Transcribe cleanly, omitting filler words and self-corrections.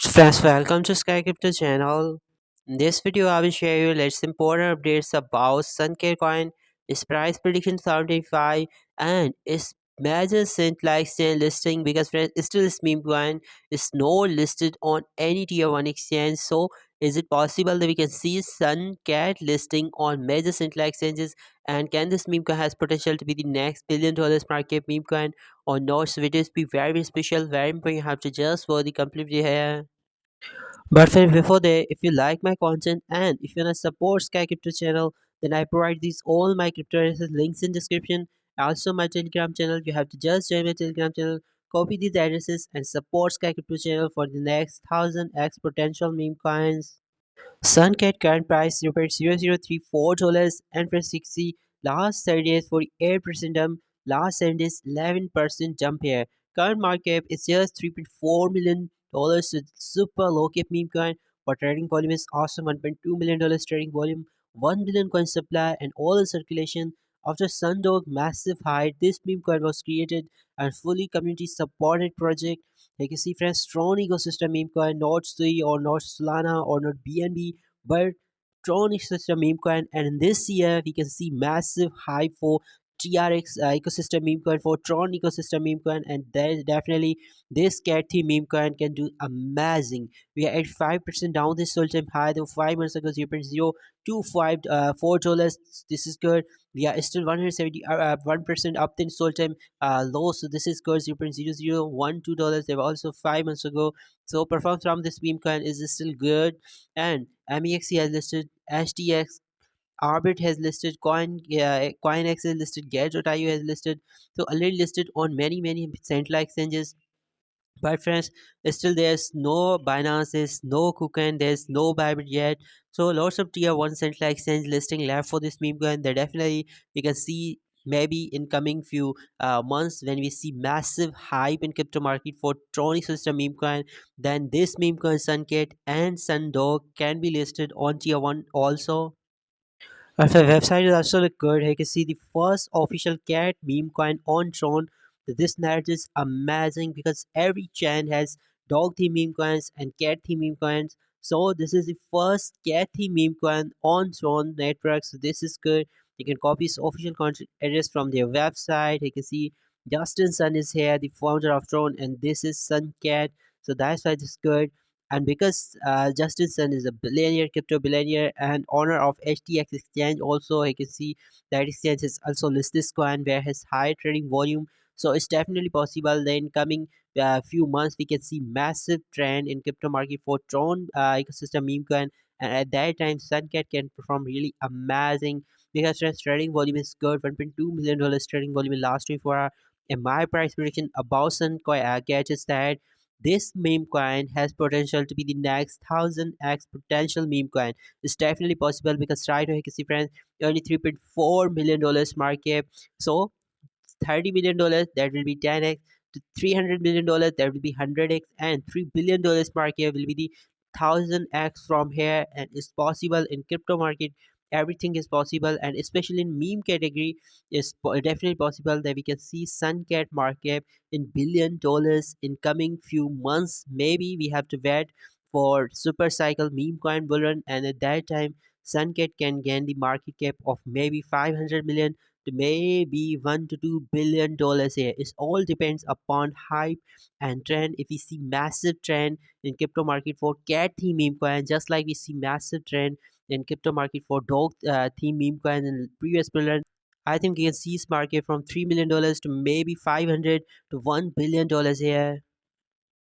Friends, welcome to Sky Crypto channel. In this video, I will share you latest important updates about Suncare coin, its price prediction 2025, and its major cent like exchange listing. Because friends, still this meme coin is not listed on any tier one exchange. So, is it possible that we can see Suncat listing on major cent like exchanges? And can this meme coin has potential to be the next $1 billion market meme coin or not? So, it is be very special, very important. You have to just for the complete video here. But before that, if you like my content and if you wanna support Sky Crypto channel, then I provide these all my crypto addresses links in description. Also my Telegram channel. You have to just join my Telegram channel, copy these addresses and support Sky Crypto channel for the next 1000x potential meme coins. Suncat current price $0.0034 and for 60 last 30 days 48% jump, last 7 days 11% jump here. Current market cap is just $3.4 million, so super low cap meme coin. For trading volume is awesome $1.2 million trading volume, 1 billion coin supply and all in circulation. After Sundog massive height, this meme coin was created and fully community supported project. You can see friends, strong ecosystem meme coin, not Sui or not Solana or not BNB, but Tron ecosystem meme coin. And in this year, we can see massive hype for TRX ecosystem meme coin, for Tron ecosystem meme coin, and there definitely this cat theme meme coin can do amazing. We are at 5% down this all time high, though 5 months ago 0.025 $4. This is good. We are still 1% up in all time low, so this is good. 0.0012 they were also 5 months ago. So performance from this meme coin is still good. And MEXC has listed, HTX Arbit has listed, CoinX has listed, Get.io has listed. So already listed on many central exchanges. But friends, still there's no Binance, there's no Kucoin, there's no Bybit yet. So lots of tier one central exchange listing left for this meme coin. That definitely we can see maybe in coming few months when we see massive hype in crypto market for Tronic system meme coin. Then this meme coin Suncat and Sundog can be listed on tier one also. The website is also look good. You can see the first official cat meme coin on Tron. This narrative is amazing because every chain has dog theme meme coins and cat theme meme coins. So this is the first cat theme meme coin on Tron network. So this is good. You can copy his official contact address from their website. You can see Justin Sun is here, the founder of Tron, and this is Sun Cat. So that's why this is good. And because Justin Sun is a billionaire, crypto billionaire, and owner of HTX exchange, also you can see that exchange has also listed this coin where has high trading volume. So it's definitely possible that in coming few months we can see massive trend in crypto market for Tron ecosystem meme coin, and at that time Suncat can perform really amazing because its trading volume is good, $1.2 million trading volume in last 24 hours. And my price prediction about Suncat is that this meme coin has potential to be the next 1000x potential meme coin. It's definitely possible because right now you can see friends only $3.4 million market. So $30 million that will be 10x, to $300 million that will be 100x, and $3 billion market will be the 1000x from here. And it's possible in crypto market, everything is possible, and especially in meme category is definitely possible that we can see Suncat market in $1 billion in coming few months. Maybe we have to wait for super cycle meme coin bull run, and at that time Suncat can gain the market cap of maybe 500 million to maybe $1 to $2 billion here. It all depends upon hype and trend. If we see massive trend in crypto market for cat theme meme coin, just like we see massive trend in crypto market for dog theme meme coin in previous period, I think you can see this market from $3 million to maybe 500 to $1 billion here.